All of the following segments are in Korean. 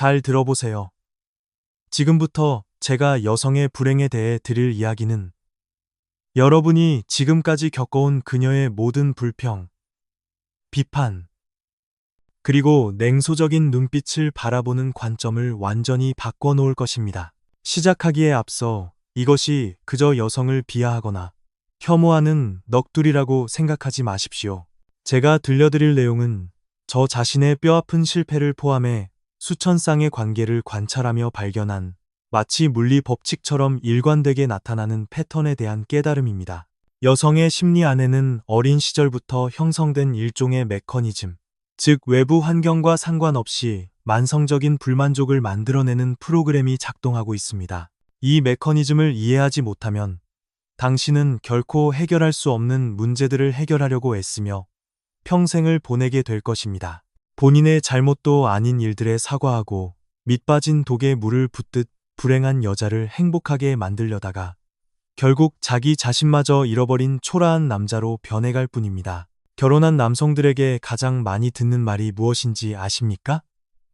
잘 들어보세요. 지금부터 제가 여성의 불행에 대해 드릴 이야기는 여러분이 지금까지 겪어온 그녀의 모든 불평, 비판, 그리고 냉소적인 눈빛을 바라보는 관점을 완전히 바꿔놓을 것입니다. 시작하기에 앞서 이것이 그저 여성을 비하하거나 혐오하는 넋두리라고 생각하지 마십시오. 제가 들려드릴 내용은 저 자신의 뼈아픈 실패를 포함해 수천 쌍의 관계를 관찰하며 발견한 마치 물리 법칙처럼 일관되게 나타나는 패턴에 대한 깨달음입니다. 여성의 심리 안에는 어린 시절부터 형성된 일종의 메커니즘, 즉 외부 환경과 상관없이 만성적인 불만족을 만들어내는 프로그램이 작동하고 있습니다. 이 메커니즘을 이해하지 못하면 당신은 결코 해결할 수 없는 문제들을 해결하려고 애쓰며 평생을 보내게 될 것입니다. 본인의 잘못도 아닌 일들에 사과하고 밑빠진 독에 물을 붓듯 불행한 여자를 행복하게 만들려다가 결국 자기 자신마저 잃어버린 초라한 남자로 변해갈 뿐입니다. 결혼한 남성들에게 가장 많이 듣는 말이 무엇인지 아십니까?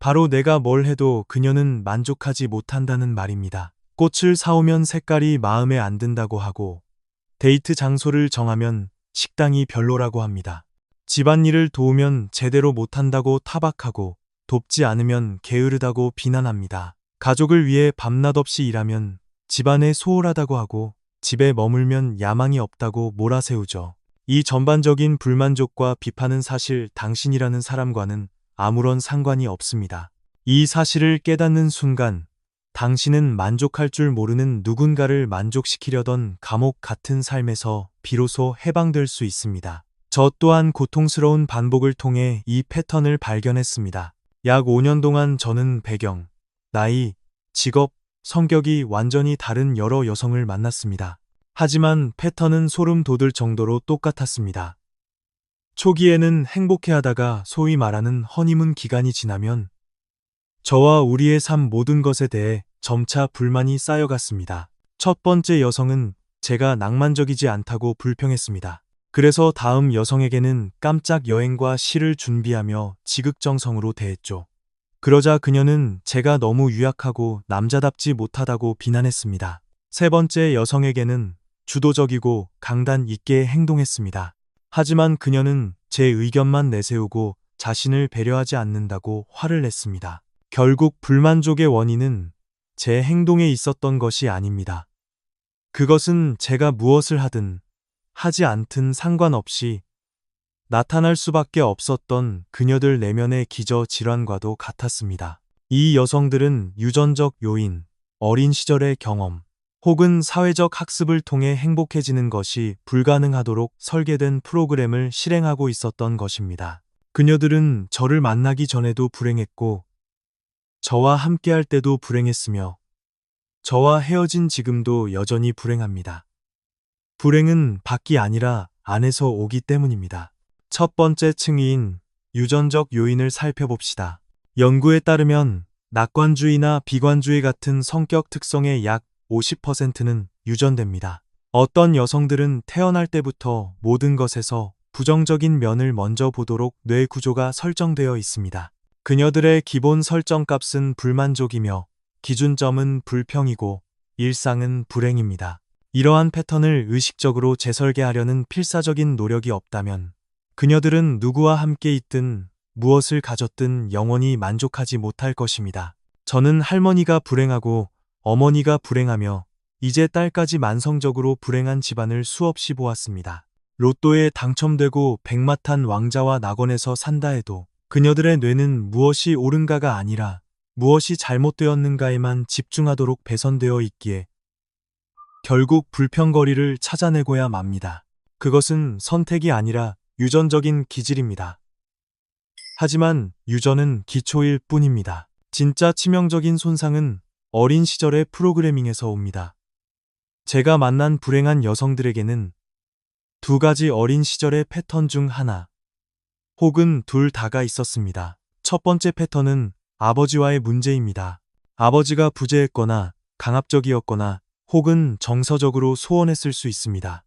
바로 내가 뭘 해도 그녀는 만족하지 못한다는 말입니다. 꽃을 사오면 색깔이 마음에 안 든다고 하고 데이트 장소를 정하면 식당이 별로라고 합니다. 집안일을 도우면 제대로 못한다고 타박하고 돕지 않으면 게으르다고 비난합니다. 가족을 위해 밤낮 없이 일하면 집안에 소홀하다고 하고 집에 머물면 야망이 없다고 몰아세우죠. 이 전반적인 불만족과 비판은 사실 당신이라는 사람과는 아무런 상관이 없습니다. 이 사실을 깨닫는 순간 당신은 만족할 줄 모르는 누군가를 만족시키려던 감옥 같은 삶에서 비로소 해방될 수 있습니다. 저 또한 고통스러운 반복을 통해 이 패턴을 발견했습니다. 약 5년 동안 저는 배경, 나이, 직업, 성격이 완전히 다른 여러 여성을 만났습니다. 하지만 패턴은 소름 돋을 정도로 똑같았습니다. 초기에는 행복해하다가 소위 말하는 허니문 기간이 지나면 저와 우리의 삶 모든 것에 대해 점차 불만이 쌓여갔습니다. 첫 번째 여성은 제가 낭만적이지 않다고 불평했습니다. 그래서 다음 여성에게는 깜짝 여행과 시를 준비하며 지극정성으로 대했죠. 그러자 그녀는 제가 너무 유약하고 남자답지 못하다고 비난했습니다. 세 번째 여성에게는 주도적이고 강단 있게 행동했습니다. 하지만 그녀는 제 의견만 내세우고 자신을 배려하지 않는다고 화를 냈습니다. 결국 불만족의 원인은 제 행동에 있었던 것이 아닙니다. 그것은 제가 무엇을 하든 하지 않든 상관없이 나타날 수밖에 없었던 그녀들 내면의 기저질환과도 같았습니다. 이 여성들은 유전적 요인, 어린 시절의 경험, 혹은 사회적 학습을 통해 행복해지는 것이 불가능하도록 설계된 프로그램을 실행하고 있었던 것입니다. 그녀들은 저를 만나기 전에도 불행했고, 저와 함께할 때도 불행했으며, 저와 헤어진 지금도 여전히 불행합니다. 불행은 밖이 아니라 안에서 오기 때문입니다. 첫 번째 층위인 유전적 요인을 살펴봅시다. 연구에 따르면 낙관주의나 비관주의 같은 성격 특성의 약 50%는 유전됩니다. 어떤 여성들은 태어날 때부터 모든 것에서 부정적인 면을 먼저 보도록 뇌 구조가 설정되어 있습니다. 그녀들의 기본 설정값은 불만족이며 기준점은 불평이고 일상은 불행입니다. 이러한 패턴을 의식적으로 재설계하려는 필사적인 노력이 없다면 그녀들은 누구와 함께 있든 무엇을 가졌든 영원히 만족하지 못할 것입니다. 저는 할머니가 불행하고 어머니가 불행하며 이제 딸까지 만성적으로 불행한 집안을 수없이 보았습니다. 로또에 당첨되고 백마탄 왕자와 낙원에서 산다 해도 그녀들의 뇌는 무엇이 옳은가가 아니라 무엇이 잘못되었는가에만 집중하도록 배선되어 있기에 결국 불평거리를 찾아내고야 맙니다. 그것은 선택이 아니라 유전적인 기질입니다. 하지만 유전은 기초일 뿐입니다. 진짜 치명적인 손상은 어린 시절의 프로그래밍에서 옵니다. 제가 만난 불행한 여성들에게는 두 가지 어린 시절의 패턴 중 하나, 혹은 둘 다가 있었습니다. 첫 번째 패턴은 아버지와의 문제입니다. 아버지가 부재했거나 강압적이었거나 혹은 정서적으로 소원했을 수 있습니다.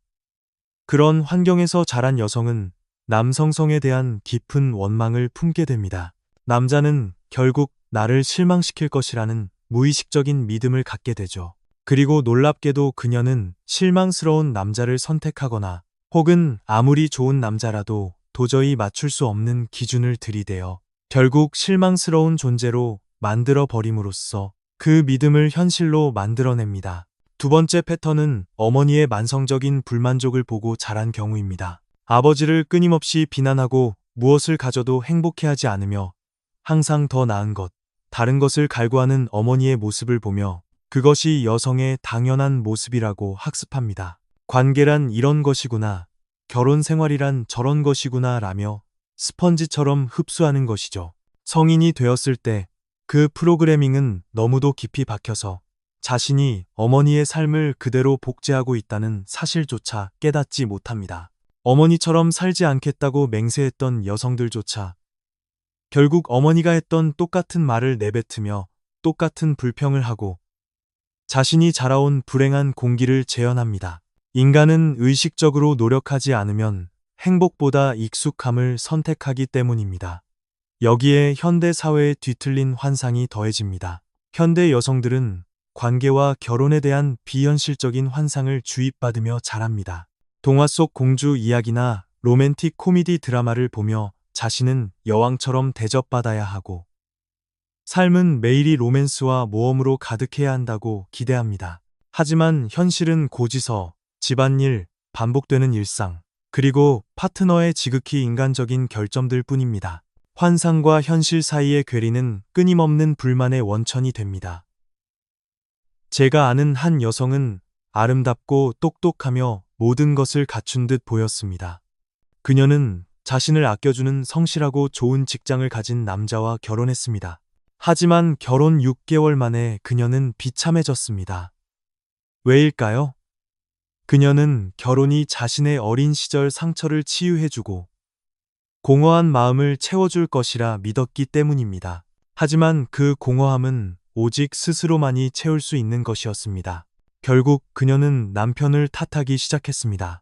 그런 환경에서 자란 여성은 남성성에 대한 깊은 원망을 품게 됩니다. 남자는 결국 나를 실망시킬 것이라는 무의식적인 믿음을 갖게 되죠. 그리고 놀랍게도 그녀는 실망스러운 남자를 선택하거나 혹은 아무리 좋은 남자라도 도저히 맞출 수 없는 기준을 들이대어 결국 실망스러운 존재로 만들어 버림으로써 그 믿음을 현실로 만들어냅니다. 두 번째 패턴은 어머니의 만성적인 불만족을 보고 자란 경우입니다. 아버지를 끊임없이 비난하고 무엇을 가져도 행복해하지 않으며 항상 더 나은 것, 다른 것을 갈구하는 어머니의 모습을 보며 그것이 여성의 당연한 모습이라고 학습합니다. 관계란 이런 것이구나, 결혼 생활이란 저런 것이구나 라며 스펀지처럼 흡수하는 것이죠. 성인이 되었을 때 그 프로그래밍은 너무도 깊이 박혀서 자신이 어머니의 삶을 그대로 복제하고 있다는 사실조차 깨닫지 못합니다. 어머니처럼 살지 않겠다고 맹세했던 여성들조차 결국 어머니가 했던 똑같은 말을 내뱉으며 똑같은 불평을 하고 자신이 자라온 불행한 공기를 재현합니다. 인간은 의식적으로 노력하지 않으면 행복보다 익숙함을 선택하기 때문입니다. 여기에 현대 사회의 뒤틀린 환상이 더해집니다. 현대 여성들은 관계와 결혼에 대한 비현실적인 환상을 주입받으며 자랍니다. 동화 속 공주 이야기나 로맨틱 코미디 드라마를 보며 자신은 여왕처럼 대접받아야 하고 삶은 매일이 로맨스와 모험으로 가득해야 한다고 기대합니다. 하지만 현실은 고지서, 집안일, 반복되는 일상, 그리고 파트너의 지극히 인간적인 결점들 뿐입니다. 환상과 현실 사이의 괴리는 끊임없는 불만의 원천이 됩니다. 제가 아는 한 여성은 아름답고 똑똑하며 모든 것을 갖춘 듯 보였습니다. 그녀는 자신을 아껴주는 성실하고 좋은 직장을 가진 남자와 결혼했습니다. 하지만 결혼 6개월 만에 그녀는 비참해졌습니다. 왜일까요? 그녀는 결혼이 자신의 어린 시절 상처를 치유해주고 공허한 마음을 채워줄 것이라 믿었기 때문입니다. 하지만 그 공허함은 오직 스스로만이 채울 수 있는 것이었습니다. 결국 그녀는 남편을 탓하기 시작했습니다.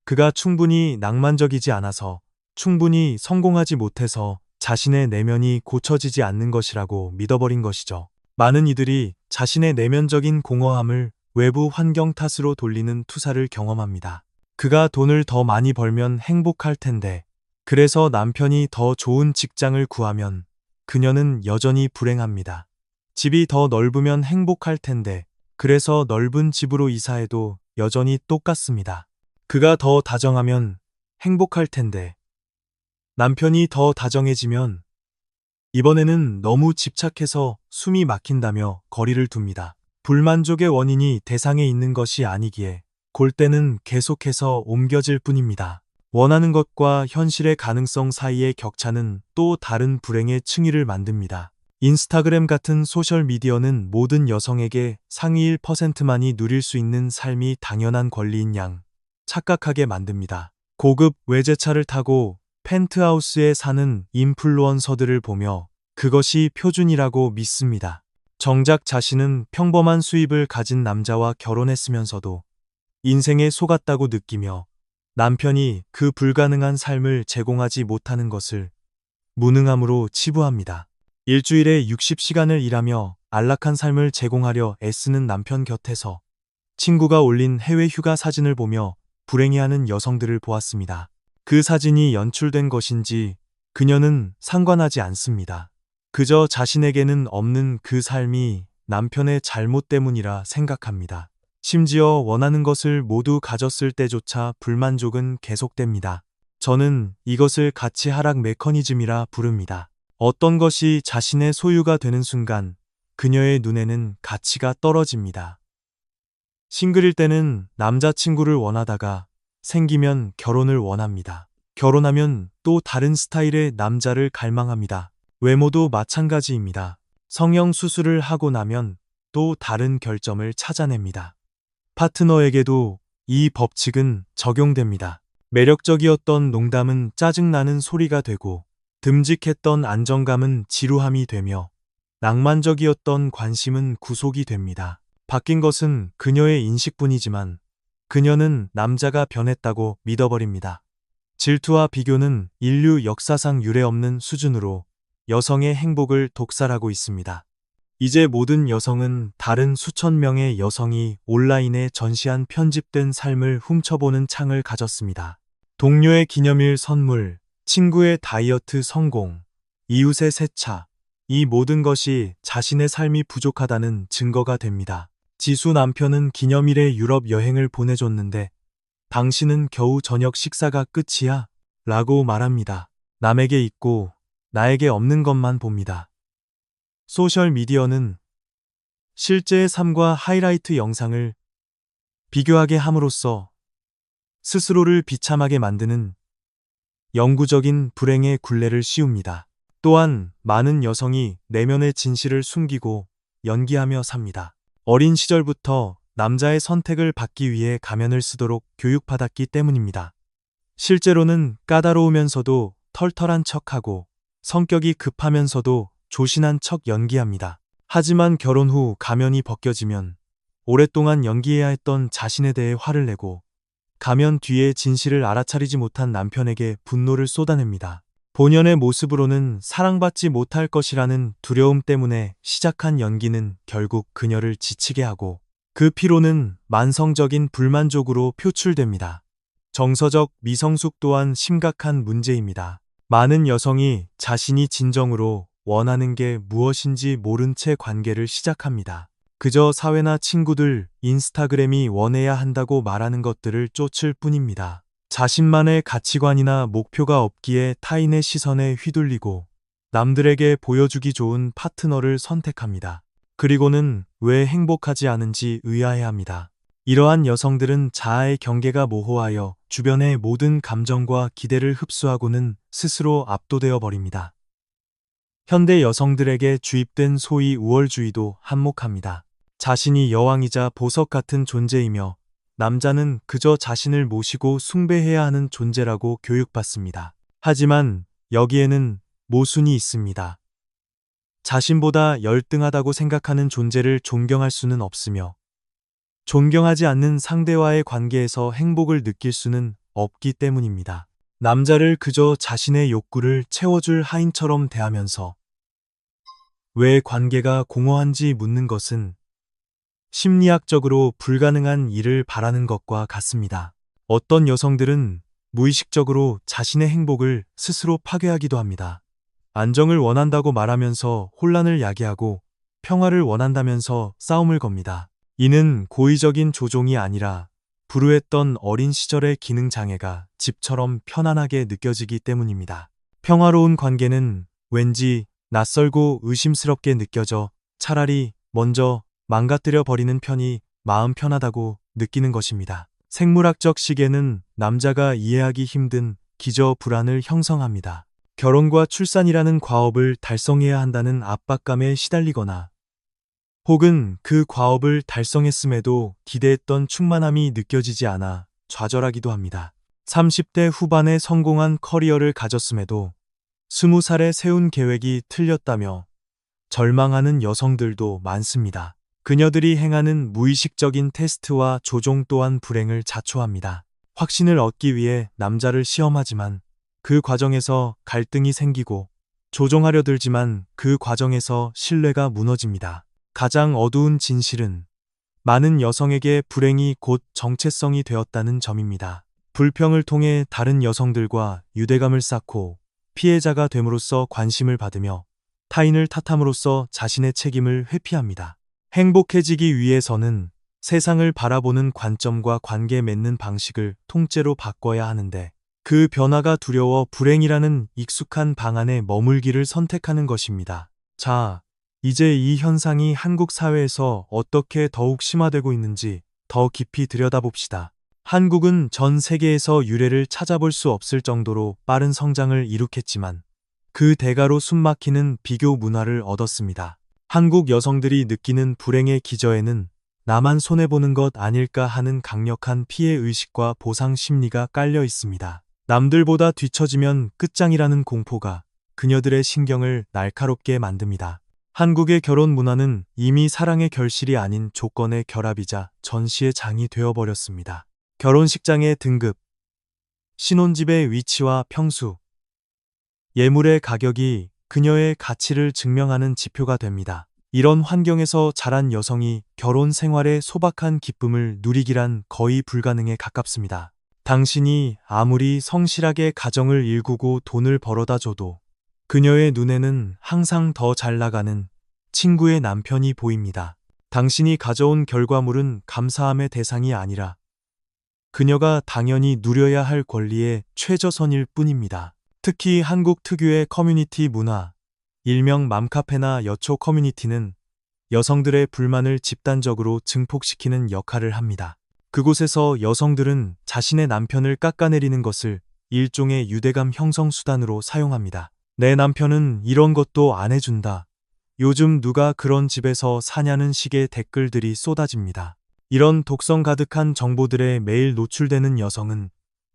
그가 충분히 낭만적이지 않아서, 충분히 성공하지 못해서 자신의 내면이 고쳐지지 않는 것이라고 믿어버린 것이죠. 많은 이들이 자신의 내면적인 공허함을 외부 환경 탓으로 돌리는 투사를 경험합니다. 그가 돈을 더 많이 벌면 행복할 텐데, 그래서 남편이 더 좋은 직장을 구하면 그녀는 여전히 불행합니다. 집이 더 넓으면 행복할 텐데, 그래서 넓은 집으로 이사해도 여전히 똑같습니다. 그가 더 다정하면 행복할 텐데, 남편이 더 다정해지면 이번에는 너무 집착해서 숨이 막힌다며 거리를 둡니다. 불만족의 원인이 대상에 있는 것이 아니기에 골대는 계속해서 옮겨질 뿐입니다. 원하는 것과 현실의 가능성 사이의 격차는 또 다른 불행의 층위를 만듭니다. 인스타그램 같은 소셜미디어는 모든 여성에게 상위 1%만이 누릴 수 있는 삶이 당연한 권리인 양 착각하게 만듭니다. 고급 외제차를 타고 펜트하우스에 사는 인플루언서들을 보며 그것이 표준이라고 믿습니다. 정작 자신은 평범한 수입을 가진 남자와 결혼했으면서도 인생에 속았다고 느끼며 남편이 그 불가능한 삶을 제공하지 못하는 것을 무능함으로 치부합니다. 일주일에 60시간을 일하며 안락한 삶을 제공하려 애쓰는 남편 곁에서 친구가 올린 해외 휴가 사진을 보며 불행해하는 여성들을 보았습니다. 그 사진이 연출된 것인지 그녀는 상관하지 않습니다. 그저 자신에게는 없는 그 삶이 남편의 잘못 때문이라 생각합니다. 심지어 원하는 것을 모두 가졌을 때조차 불만족은 계속됩니다. 저는 이것을 가치 하락 메커니즘이라 부릅니다. 어떤 것이 자신의 소유가 되는 순간 그녀의 눈에는 가치가 떨어집니다. 싱글일 때는 남자친구를 원하다가 생기면 결혼을 원합니다. 결혼하면 또 다른 스타일의 남자를 갈망합니다. 외모도 마찬가지입니다. 성형 수술을 하고 나면 또 다른 결점을 찾아냅니다. 파트너에게도 이 법칙은 적용됩니다. 매력적이었던 농담은 짜증나는 소리가 되고, 듬직했던 안정감은 지루함이 되며, 낭만적이었던 관심은 구속이 됩니다. 바뀐 것은 그녀의 인식뿐이지만 그녀는 남자가 변했다고 믿어버립니다. 질투와 비교는 인류 역사상 유례없는 수준으로 여성의 행복을 독살하고 있습니다. 이제 모든 여성은 다른 수천 명의 여성이 온라인에 전시한 편집된 삶을 훔쳐보는 창을 가졌습니다. 동료의 기념일 선물, 친구의 다이어트 성공, 이웃의 새 차, 이 모든 것이 자신의 삶이 부족하다는 증거가 됩니다. 지수 남편은 기념일에 유럽 여행을 보내줬는데 당신은 겨우 저녁 식사가 끝이야? 라고 말합니다. 남에게 있고 나에게 없는 것만 봅니다. 소셜미디어는 실제의 삶과 하이라이트 영상을 비교하게 함으로써 스스로를 비참하게 만드는 영구적인 불행의 굴레를 씌웁니다. 또한 많은 여성이 내면의 진실을 숨기고 연기하며 삽니다. 어린 시절부터 남자의 선택을 받기 위해 가면을 쓰도록 교육받았기 때문입니다. 실제로는 까다로우면서도 털털한 척하고 성격이 급하면서도 조신한 척 연기합니다. 하지만 결혼 후 가면이 벗겨지면 오랫동안 연기해야 했던 자신에 대해 화를 내고 가면 뒤에 진실을 알아차리지 못한 남편에게 분노를 쏟아냅니다. 본연의 모습으로는 사랑받지 못할 것이라는 두려움 때문에 시작한 연기는 결국 그녀를 지치게 하고 그 피로는 만성적인 불만족으로 표출됩니다. 정서적 미성숙 또한 심각한 문제입니다. 많은 여성이 자신이 진정으로 원하는 게 무엇인지 모른 채 관계를 시작합니다. 그저 사회나 친구들, 인스타그램이 원해야 한다고 말하는 것들을 쫓을 뿐입니다. 자신만의 가치관이나 목표가 없기에 타인의 시선에 휘둘리고 남들에게 보여주기 좋은 파트너를 선택합니다. 그리고는 왜 행복하지 않은지 의아해합니다. 이러한 여성들은 자아의 경계가 모호하여 주변의 모든 감정과 기대를 흡수하고는 스스로 압도되어 버립니다. 현대 여성들에게 주입된 소위 우월주의도 한몫합니다. 자신이 여왕이자 보석 같은 존재이며 남자는 그저 자신을 모시고 숭배해야 하는 존재라고 교육받습니다. 하지만 여기에는 모순이 있습니다. 자신보다 열등하다고 생각하는 존재를 존경할 수는 없으며 존경하지 않는 상대와의 관계에서 행복을 느낄 수는 없기 때문입니다. 남자를 그저 자신의 욕구를 채워줄 하인처럼 대하면서 왜 관계가 공허한지 묻는 것은 심리학적으로 불가능한 일을 바라는 것과 같습니다. 어떤 여성들은 무의식적으로 자신의 행복을 스스로 파괴하기도 합니다. 안정을 원한다고 말하면서 혼란을 야기하고 평화를 원한다면서 싸움을 겁니다. 이는 고의적인 조종이 아니라 불우했던 어린 시절의 기능 장애가 집처럼 편안하게 느껴지기 때문입니다. 평화로운 관계는 왠지 낯설고 의심스럽게 느껴져 차라리 먼저 망가뜨려 버리는 편이 마음 편하다고 느끼는 것입니다. 생물학적 시계는 남자가 이해하기 힘든 기저 불안을 형성합니다. 결혼과 출산이라는 과업을 달성해야 한다는 압박감에 시달리거나 혹은 그 과업을 달성했음에도 기대했던 충만함이 느껴지지 않아 좌절하기도 합니다. 30대 후반에 성공한 커리어를 가졌음에도 20살에 세운 계획이 틀렸다며 절망하는 여성들도 많습니다. 그녀들이 행하는 무의식적인 테스트와 조종 또한 불행을 자초합니다. 확신을 얻기 위해 남자를 시험하지만 그 과정에서 갈등이 생기고 조종하려 들지만 그 과정에서 신뢰가 무너집니다. 가장 어두운 진실은 많은 여성에게 불행이 곧 정체성이 되었다는 점입니다. 불평을 통해 다른 여성들과 유대감을 쌓고 피해자가 됨으로써 관심을 받으며 타인을 탓함으로써 자신의 책임을 회피합니다. 행복해지기 위해서는 세상을 바라보는 관점과 관계 맺는 방식을 통째로 바꿔야 하는데 그 변화가 두려워 불행이라는 익숙한 방안에 머물기를 선택하는 것입니다. 자, 이제 이 현상이 한국 사회에서 어떻게 더욱 심화되고 있는지 더 깊이 들여다봅시다. 한국은 전 세계에서 유례를 찾아볼 수 없을 정도로 빠른 성장을 이룩했지만 그 대가로 숨막히는 비교 문화를 얻었습니다. 한국 여성들이 느끼는 불행의 기저에는 나만 손해보는 것 아닐까 하는 강력한 피해의식과 보상 심리가 깔려 있습니다. 남들보다 뒤처지면 끝장이라는 공포가 그녀들의 신경을 날카롭게 만듭니다. 한국의 결혼 문화는 이미 사랑의 결실이 아닌 조건의 결합이자 전시의 장이 되어버렸습니다. 결혼식장의 등급, 신혼집의 위치와 평수, 예물의 가격이 그녀의 가치를 증명하는 지표가 됩니다. 이런 환경에서 자란 여성이 결혼 생활의 소박한 기쁨을 누리기란 거의 불가능에 가깝습니다. 당신이 아무리 성실하게 가정을 일구고 돈을 벌어다 줘도 그녀의 눈에는 항상 더 잘 나가는 친구의 남편이 보입니다. 당신이 가져온 결과물은 감사함의 대상이 아니라 그녀가 당연히 누려야 할 권리의 최저선일 뿐입니다. 특히 한국 특유의 커뮤니티 문화, 일명 맘카페나 여초 커뮤니티는 여성들의 불만을 집단적으로 증폭시키는 역할을 합니다. 그곳에서 여성들은 자신의 남편을 깎아내리는 것을 일종의 유대감 형성 수단으로 사용합니다. 내 남편은 이런 것도 안 해준다. 요즘 누가 그런 집에서 사냐는 식의 댓글들이 쏟아집니다. 이런 독성 가득한 정보들에 매일 노출되는 여성은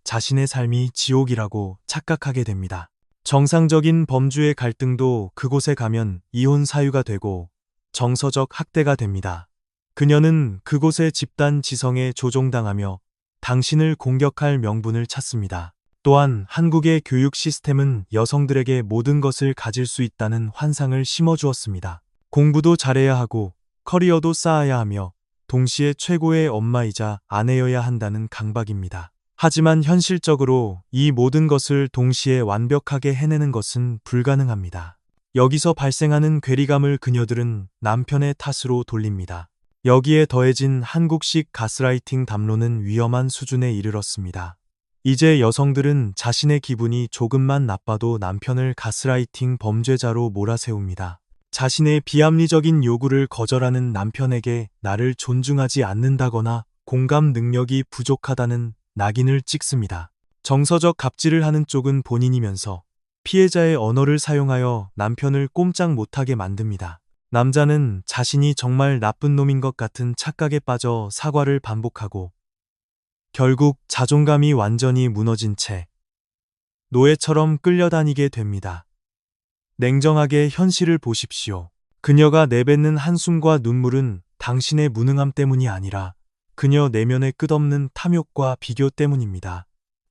자신의 삶이 지옥이라고 착각하게 됩니다. 정상적인 범주의 갈등도 그곳에 가면 이혼 사유가 되고 정서적 학대가 됩니다. 그녀는 그곳의 집단 지성에 조종당하며 당신을 공격할 명분을 찾습니다. 또한 한국의 교육 시스템은 여성들에게 모든 것을 가질 수 있다는 환상을 심어주었습니다. 공부도 잘해야 하고 커리어도 쌓아야 하며 동시에 최고의 엄마이자 아내여야 한다는 강박입니다. 하지만 현실적으로 이 모든 것을 동시에 완벽하게 해내는 것은 불가능합니다. 여기서 발생하는 괴리감을 그녀들은 남편의 탓으로 돌립니다. 여기에 더해진 한국식 가스라이팅 담론은 위험한 수준에 이르렀습니다. 이제 여성들은 자신의 기분이 조금만 나빠도 남편을 가스라이팅 범죄자로 몰아세웁니다. 자신의 비합리적인 요구를 거절하는 남편에게 나를 존중하지 않는다거나 공감 능력이 부족하다는 낙인을 찍습니다. 정서적 갑질을 하는 쪽은 본인이면서 피해자의 언어를 사용하여 남편을 꼼짝 못하게 만듭니다. 남자는 자신이 정말 나쁜 놈인 것 같은 착각에 빠져 사과를 반복하고 결국 자존감이 완전히 무너진 채 노예처럼 끌려다니게 됩니다. 냉정하게 현실을 보십시오. 그녀가 내뱉는 한숨과 눈물은 당신의 무능함 때문이 아니라 그녀 내면의 끝없는 탐욕과 비교 때문입니다.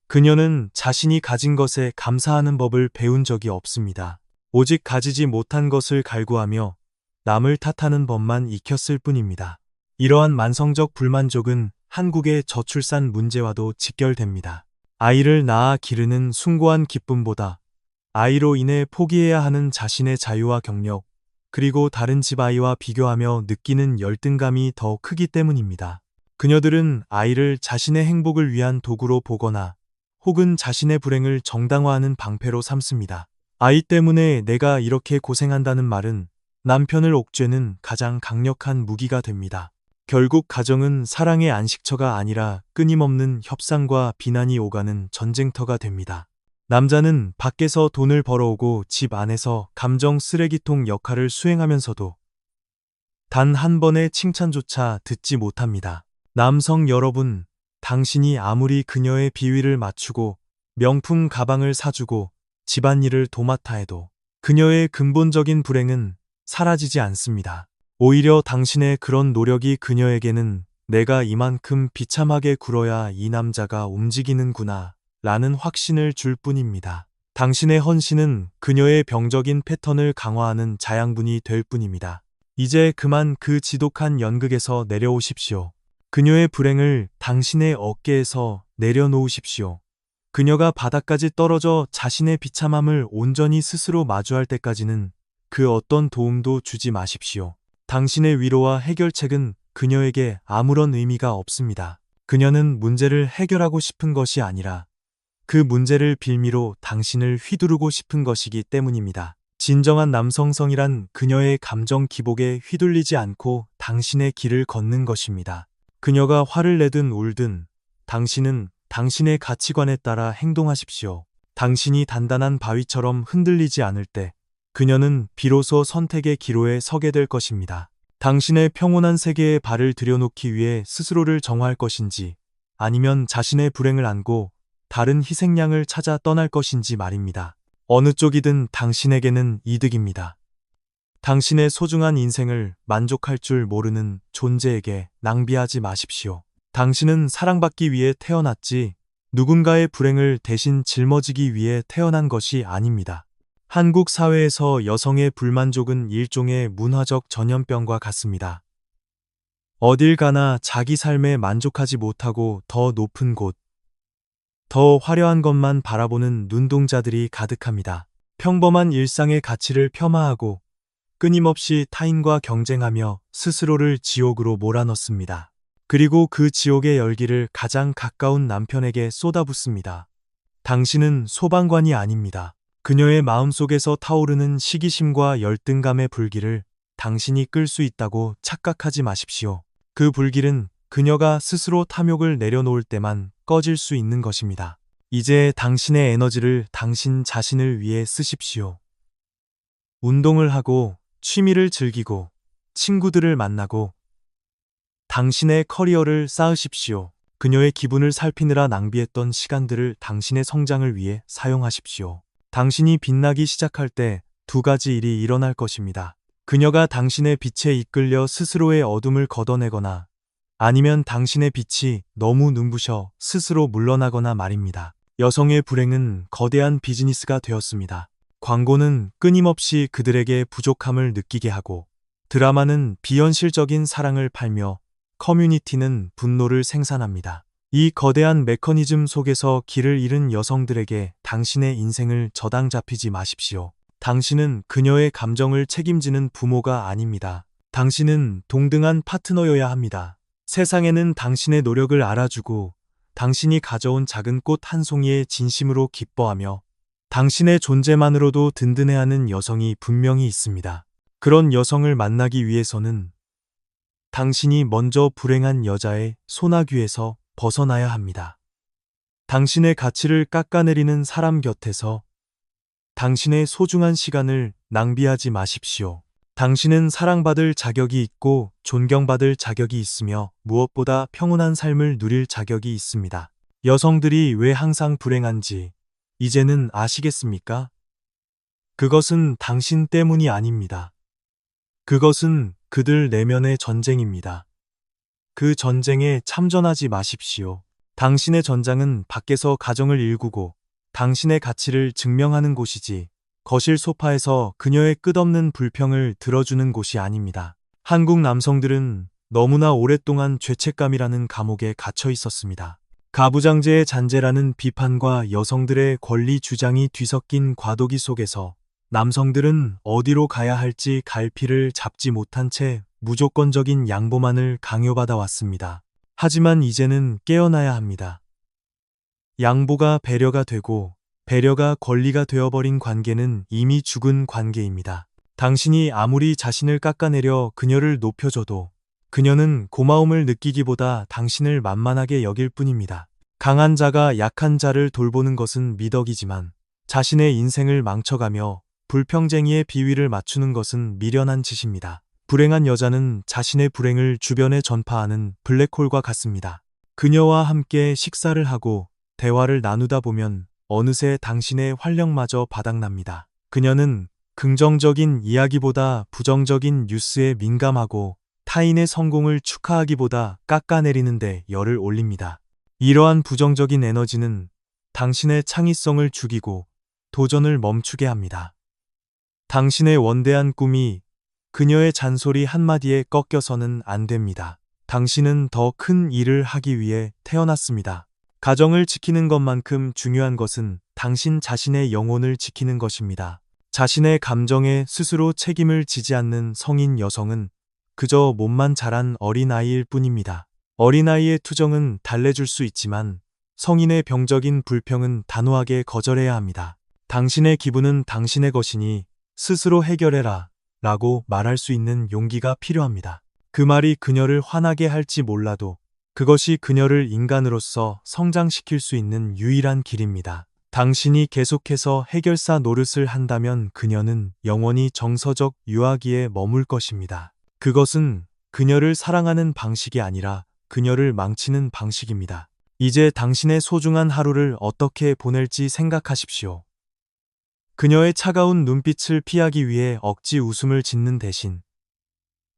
그녀는 자신이 가진 것에 감사하는 법을 배운 적이 없습니다. 오직 가지지 못한 것을 갈구하며 남을 탓하는 법만 익혔을 뿐입니다. 이러한 만성적 불만족은 한국의 저출산 문제와도 직결됩니다. 아이를 낳아 기르는 숭고한 기쁨보다 아이로 인해 포기해야 하는 자신의 자유와 경력, 그리고 다른 집 아이와 비교하며 느끼는 열등감이 더 크기 때문입니다. 그녀들은 아이를 자신의 행복을 위한 도구로 보거나 혹은 자신의 불행을 정당화하는 방패로 삼습니다. 아이 때문에 내가 이렇게 고생한다는 말은 남편을 옥죄는 가장 강력한 무기가 됩니다. 결국 가정은 사랑의 안식처가 아니라 끊임없는 협상과 비난이 오가는 전쟁터가 됩니다. 남자는 밖에서 돈을 벌어오고 집 안에서 감정 쓰레기통 역할을 수행하면서도 단 한 번의 칭찬조차 듣지 못합니다. 남성 여러분, 당신이 아무리 그녀의 비위를 맞추고 명품 가방을 사주고 집안일을 도맡아 해도 그녀의 근본적인 불행은 사라지지 않습니다. 오히려 당신의 그런 노력이 그녀에게는 내가 이만큼 비참하게 굴어야 이 남자가 움직이는구나 라는 확신을 줄 뿐입니다. 당신의 헌신은 그녀의 병적인 패턴을 강화하는 자양분이 될 뿐입니다. 이제 그만 그 지독한 연극에서 내려오십시오. 그녀의 불행을 당신의 어깨에서 내려놓으십시오. 그녀가 바닥까지 떨어져 자신의 비참함을 온전히 스스로 마주할 때까지는 그 어떤 도움도 주지 마십시오. 당신의 위로와 해결책은 그녀에게 아무런 의미가 없습니다. 그녀는 문제를 해결하고 싶은 것이 아니라 그 문제를 빌미로 당신을 휘두르고 싶은 것이기 때문입니다. 진정한 남성성이란 그녀의 감정 기복에 휘둘리지 않고 당신의 길을 걷는 것입니다. 그녀가 화를 내든 울든 당신은 당신의 가치관에 따라 행동하십시오. 당신이 단단한 바위처럼 흔들리지 않을 때 그녀는 비로소 선택의 기로에 서게 될 것입니다. 당신의 평온한 세계에 발을 들여놓기 위해 스스로를 정화할 것인지 아니면 자신의 불행을 안고 다른 희생양을 찾아 떠날 것인지 말입니다. 어느 쪽이든 당신에게는 이득입니다. 당신의 소중한 인생을 만족할 줄 모르는 존재에게 낭비하지 마십시오. 당신은 사랑받기 위해 태어났지 누군가의 불행을 대신 짊어지기 위해 태어난 것이 아닙니다. 한국 사회에서 여성의 불만족은 일종의 문화적 전염병과 같습니다. 어딜 가나 자기 삶에 만족하지 못하고 더 높은 곳, 더 화려한 것만 바라보는 눈동자들이 가득합니다. 평범한 일상의 가치를 폄하하고 끊임없이 타인과 경쟁하며 스스로를 지옥으로 몰아넣습니다. 그리고 그 지옥의 열기를 가장 가까운 남편에게 쏟아붓습니다. 당신은 소방관이 아닙니다. 그녀의 마음속에서 타오르는 시기심과 열등감의 불길을 당신이 끌 수 있다고 착각하지 마십시오. 그 불길은 그녀가 스스로 탐욕을 내려놓을 때만 꺼질 수 있는 것입니다. 이제 당신의 에너지를 당신 자신을 위해 쓰십시오. 운동을 하고, 취미를 즐기고, 친구들을 만나고, 당신의 커리어를 쌓으십시오. 그녀의 기분을 살피느라 낭비했던 시간들을 당신의 성장을 위해 사용하십시오. 당신이 빛나기 시작할 때 두 가지 일이 일어날 것입니다. 그녀가 당신의 빛에 이끌려 스스로의 어둠을 걷어내거나 아니면 당신의 빛이 너무 눈부셔 스스로 물러나거나 말입니다. 여성의 불행은 거대한 비즈니스가 되었습니다. 광고는 끊임없이 그들에게 부족함을 느끼게 하고, 드라마는 비현실적인 사랑을 팔며 커뮤니티는 분노를 생산합니다. 이 거대한 메커니즘 속에서 길을 잃은 여성들에게 당신의 인생을 저당 잡히지 마십시오. 당신은 그녀의 감정을 책임지는 부모가 아닙니다. 당신은 동등한 파트너여야 합니다. 세상에는 당신의 노력을 알아주고 당신이 가져온 작은 꽃 한 송이에 진심으로 기뻐하며 당신의 존재만으로도 든든해하는 여성이 분명히 있습니다. 그런 여성을 만나기 위해서는 당신이 먼저 불행한 여자의 소나귀에서 벗어나야 합니다. 당신의 가치를 깎아내리는 사람 곁에서 당신의 소중한 시간을 낭비하지 마십시오. 당신은 사랑받을 자격이 있고 존경받을 자격이 있으며 무엇보다 평온한 삶을 누릴 자격이 있습니다. 여성들이 왜 항상 불행한지 이제는 아시겠습니까? 그것은 당신 때문이 아닙니다. 그것은 그들 내면의 전쟁입니다. 그 전쟁에 참전하지 마십시오. 당신의 전장은 밖에서 가정을 일구고 당신의 가치를 증명하는 곳이지 거실 소파에서 그녀의 끝없는 불평을 들어주는 곳이 아닙니다. 한국 남성들은 너무나 오랫동안 죄책감이라는 감옥에 갇혀 있었습니다. 가부장제의 잔재라는 비판과 여성들의 권리 주장이 뒤섞인 과도기 속에서 남성들은 어디로 가야 할지 갈피를 잡지 못한 채 무조건적인 양보만을 강요받아 왔습니다. 하지만 이제는 깨어나야 합니다. 양보가 배려가 되고 배려가 권리가 되어버린 관계는 이미 죽은 관계입니다. 당신이 아무리 자신을 깎아내려 그녀를 높여줘도 그녀는 고마움을 느끼기보다 당신을 만만하게 여길 뿐입니다. 강한 자가 약한 자를 돌보는 것은 미덕이지만 자신의 인생을 망쳐가며 불평쟁이의 비위를 맞추는 것은 미련한 짓입니다. 불행한 여자는 자신의 불행을 주변에 전파하는 블랙홀과 같습니다. 그녀와 함께 식사를 하고 대화를 나누다 보면 어느새 당신의 활력마저 바닥납니다. 그녀는 긍정적인 이야기보다 부정적인 뉴스에 민감하고 타인의 성공을 축하하기보다 깎아내리는데 열을 올립니다. 이러한 부정적인 에너지는 당신의 창의성을 죽이고 도전을 멈추게 합니다. 당신의 원대한 꿈이 그녀의 잔소리 한마디에 꺾여서는 안 됩니다. 당신은 더 큰 일을 하기 위해 태어났습니다. 가정을 지키는 것만큼 중요한 것은 당신 자신의 영혼을 지키는 것입니다. 자신의 감정에 스스로 책임을 지지 않는 성인 여성은 그저 몸만 자란 어린아이일 뿐입니다. 어린아이의 투정은 달래줄 수 있지만 성인의 병적인 불평은 단호하게 거절해야 합니다. 당신의 기분은 당신의 것이니 스스로 해결해라 라고 말할 수 있는 용기가 필요합니다. 그 말이 그녀를 화나게 할지 몰라도 그것이 그녀를 인간으로서 성장시킬 수 있는 유일한 길입니다. 당신이 계속해서 해결사 노릇을 한다면 그녀는 영원히 정서적 유아기에 머물 것입니다. 그것은 그녀를 사랑하는 방식이 아니라 그녀를 망치는 방식입니다. 이제 당신의 소중한 하루를 어떻게 보낼지 생각하십시오. 그녀의 차가운 눈빛을 피하기 위해 억지 웃음을 짓는 대신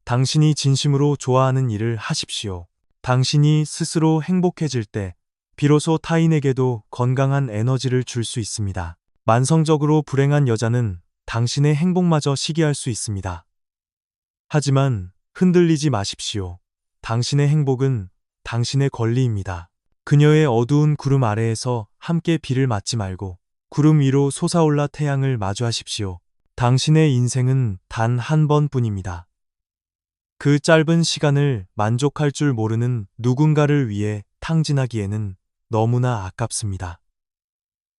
당신이 진심으로 좋아하는 일을 하십시오. 당신이 스스로 행복해질 때 비로소 타인에게도 건강한 에너지를 줄 수 있습니다. 만성적으로 불행한 여자는 당신의 행복마저 시기할 수 있습니다. 하지만 흔들리지 마십시오. 당신의 행복은 당신의 권리입니다. 그녀의 어두운 구름 아래에서 함께 비를 맞지 말고 구름 위로 솟아올라 태양을 마주하십시오. 당신의 인생은 단 한 번뿐입니다. 그 짧은 시간을 만족할 줄 모르는 누군가를 위해 탕진하기에는 너무나 아깝습니다.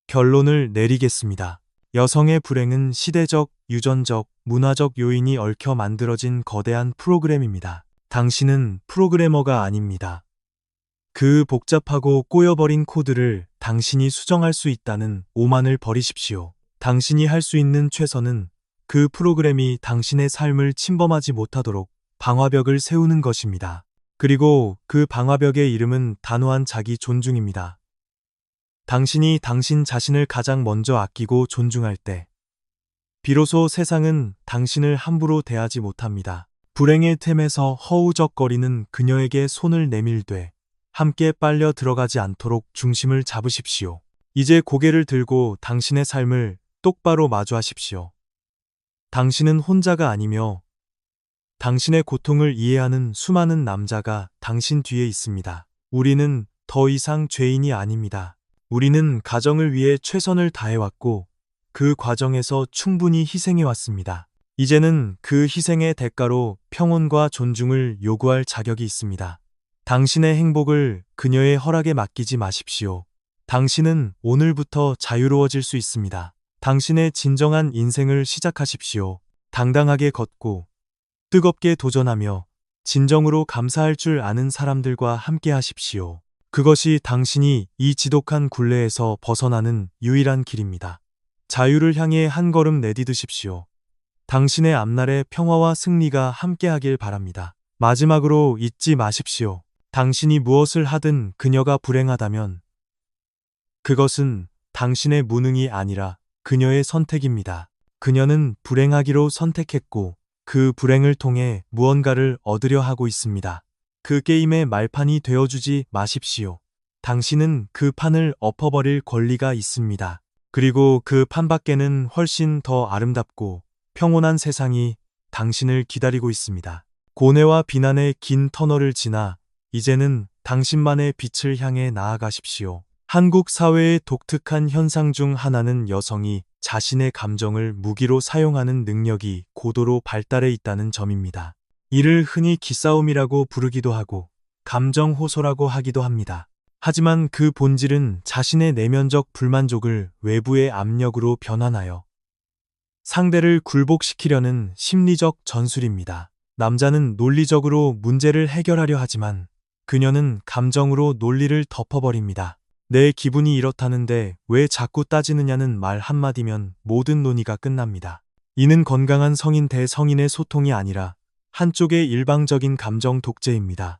결론을 내리겠습니다. 여성의 불행은 시대적, 유전적, 문화적 요인이 얽혀 만들어진 거대한 프로그램입니다. 당신은 프로그래머가 아닙니다. 그 복잡하고 꼬여버린 코드를 당신이 수정할 수 있다는 오만을 버리십시오. 당신이 할 수 있는 최선은 그 프로그램이 당신의 삶을 침범하지 못하도록 방화벽을 세우는 것입니다. 그리고 그 방화벽의 이름은 단호한 자기 존중입니다. 당신이 당신 자신을 가장 먼저 아끼고 존중할 때, 비로소 세상은 당신을 함부로 대하지 못합니다. 불행의 템에서 허우적거리는 그녀에게 손을 내밀되 함께 빨려 들어가지 않도록 중심을 잡으십시오. 이제 고개를 들고 당신의 삶을 똑바로 마주하십시오. 당신은 혼자가 아니며 당신의 고통을 이해하는 수많은 남자가 당신 뒤에 있습니다. 우리는 더 이상 죄인이 아닙니다. 우리는 가정을 위해 최선을 다해왔고 그 과정에서 충분히 희생해왔습니다. 이제는 그 희생의 대가로 평온과 존중을 요구할 자격이 있습니다. 당신의 행복을 그녀의 허락에 맡기지 마십시오. 당신은 오늘부터 자유로워질 수 있습니다. 당신의 진정한 인생을 시작하십시오. 당당하게 걷고 뜨겁게 도전하며 진정으로 감사할 줄 아는 사람들과 함께 하십시오. 그것이 당신이 이 지독한 굴레에서 벗어나는 유일한 길입니다. 자유를 향해 한 걸음 내디드십시오. 당신의 앞날의 평화와 승리가 함께하길 바랍니다. 마지막으로 잊지 마십시오. 당신이 무엇을 하든 그녀가 불행하다면 그것은 당신의 무능이 아니라 그녀의 선택입니다. 그녀는 불행하기로 선택했고 그 불행을 통해 무언가를 얻으려 하고 있습니다. 그 게임의 말판이 되어주지 마십시오. 당신은 그 판을 엎어버릴 권리가 있습니다. 그리고 그 판 밖에는 훨씬 더 아름답고 평온한 세상이 당신을 기다리고 있습니다. 고뇌와 비난의 긴 터널을 지나 이제는 당신만의 빛을 향해 나아가십시오. 한국 사회의 독특한 현상 중 하나는 여성이 자신의 감정을 무기로 사용하는 능력이 고도로 발달해 있다는 점입니다. 이를 흔히 기싸움이라고 부르기도 하고 감정 호소라고 하기도 합니다. 하지만 그 본질은 자신의 내면적 불만족을 외부의 압력으로 변환하여 상대를 굴복시키려는 심리적 전술입니다. 남자는 논리적으로 문제를 해결하려 하지만 그녀는 감정으로 논리를 덮어버립니다. 내 기분이 이렇다는데 왜 자꾸 따지느냐는 말 한마디면 모든 논의가 끝납니다. 이는 건강한 성인 대 성인의 소통이 아니라 한쪽의 일방적인 감정 독재입니다.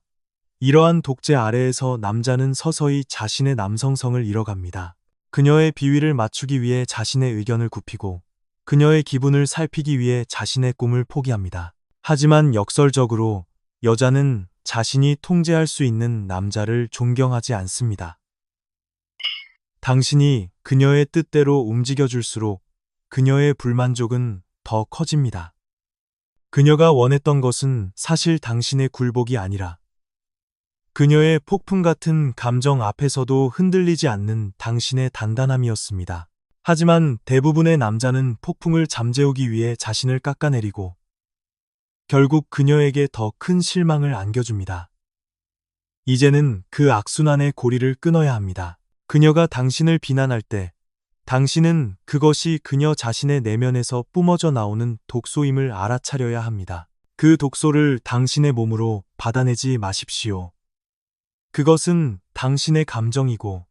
이러한 독재 아래에서 남자는 서서히 자신의 남성성을 잃어갑니다. 그녀의 비위를 맞추기 위해 자신의 의견을 굽히고 그녀의 기분을 살피기 위해 자신의 꿈을 포기합니다. 하지만 역설적으로 여자는 자신이 통제할 수 있는 남자를 존경하지 않습니다. 당신이 그녀의 뜻대로 움직여줄수록 그녀의 불만족은 더 커집니다. 그녀가 원했던 것은 사실 당신의 굴복이 아니라 그녀의 폭풍 같은 감정 앞에서도 흔들리지 않는 당신의 단단함이었습니다. 하지만 대부분의 남자는 폭풍을 잠재우기 위해 자신을 깎아내리고 결국 그녀에게 더 큰 실망을 안겨줍니다. 이제는 그 악순환의 고리를 끊어야 합니다. 그녀가 당신을 비난할 때 당신은 그것이 그녀 자신의 내면에서 뿜어져 나오는 독소임을 알아차려야 합니다. 그 독소를 당신의 몸으로 받아내지 마십시오. 그것은 당신의 감정이고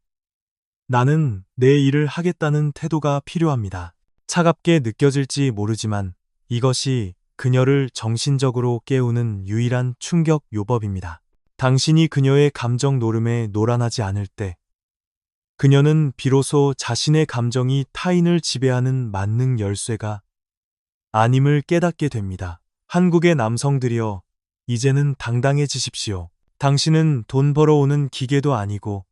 나는 내 일을 하겠다는 태도가 필요합니다. 차갑게 느껴질지 모르지만 이것이 그녀를 정신적으로 깨우는 유일한 충격 요법입니다. 당신이 그녀의 감정 노름에 노란하지 않을 때 그녀는 비로소 자신의 감정이 타인을 지배하는 만능 열쇠가 아님을 깨닫게 됩니다. 한국의 남성들이여, 이제는 당당해지십시오. 당신은 돈 벌어오는 기계도 아니고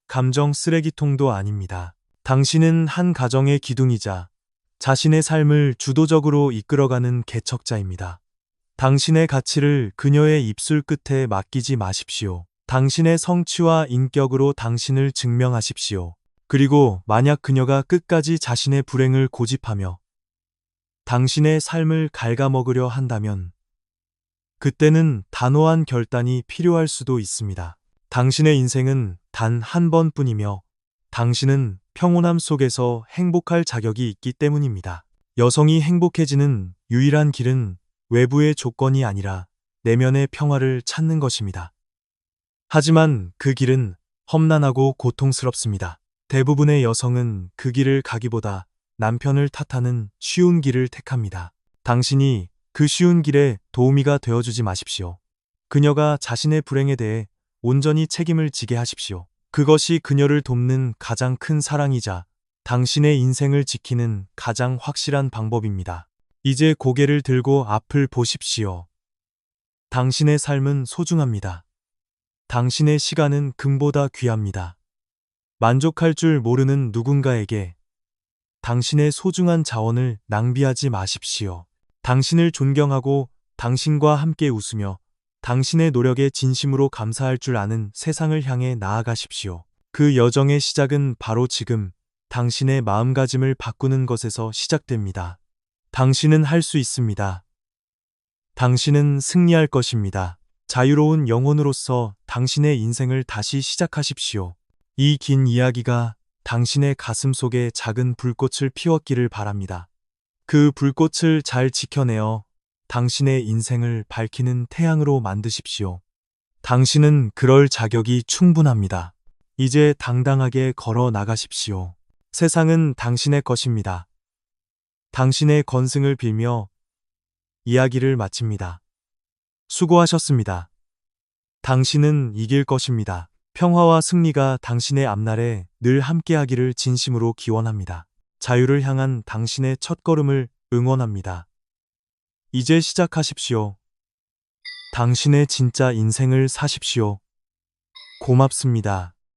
감정 쓰레기통도 아닙니다. 당신은 한 가정의 기둥이자 자신의 삶을 주도적으로 이끌어가는 개척자입니다. 당신의 가치를 그녀의 입술 끝에 맡기지 마십시오. 당신의 성취와 인격으로 당신을 증명하십시오. 그리고 만약 그녀가 끝까지 자신의 불행을 고집하며 당신의 삶을 갉아먹으려 한다면 그때는 단호한 결단이 필요할 수도 있습니다. 당신의 인생은 단 한 번뿐이며 당신은 평온함 속에서 행복할 자격이 있기 때문입니다. 여성이 행복해지는 유일한 길은 외부의 조건이 아니라 내면의 평화를 찾는 것입니다. 하지만 그 길은 험난하고 고통스럽습니다. 대부분의 여성은 그 길을 가기보다 남편을 탓하는 쉬운 길을 택합니다. 당신이 그 쉬운 길에 도우미가 되어주지 마십시오. 그녀가 자신의 불행에 대해 온전히 책임을 지게 하십시오. 그것이 그녀를 돕는 가장 큰 사랑이자 당신의 인생을 지키는 가장 확실한 방법입니다. 이제 고개를 들고 앞을 보십시오. 당신의 삶은 소중합니다. 당신의 시간은 금보다 귀합니다. 만족할 줄 모르는 누군가에게 당신의 소중한 자원을 낭비하지 마십시오. 당신을 존경하고 당신과 함께 웃으며 당신의 노력에 진심으로 감사할 줄 아는 세상을 향해 나아가십시오. 그 여정의 시작은 바로 지금 당신의 마음가짐을 바꾸는 것에서 시작됩니다. 당신은 할 수 있습니다. 당신은 승리할 것입니다. 자유로운 영혼으로서 당신의 인생을 다시 시작하십시오. 이 긴 이야기가 당신의 가슴 속에 작은 불꽃을 피웠기를 바랍니다. 그 불꽃을 잘 지켜내어 당신의 인생을 밝히는 태양으로 만드십시오. 당신은 그럴 자격이 충분합니다. 이제 당당하게 걸어 나가십시오. 세상은 당신의 것입니다. 당신의 건승을 빌며 이야기를 마칩니다. 수고하셨습니다. 당신은 이길 것입니다. 평화와 승리가 당신의 앞날에 늘 함께하기를 진심으로 기원합니다. 자유를 향한 당신의 첫걸음을 응원합니다. 이제 시작하십시오. 당신의 진짜 인생을 사십시오. 고맙습니다.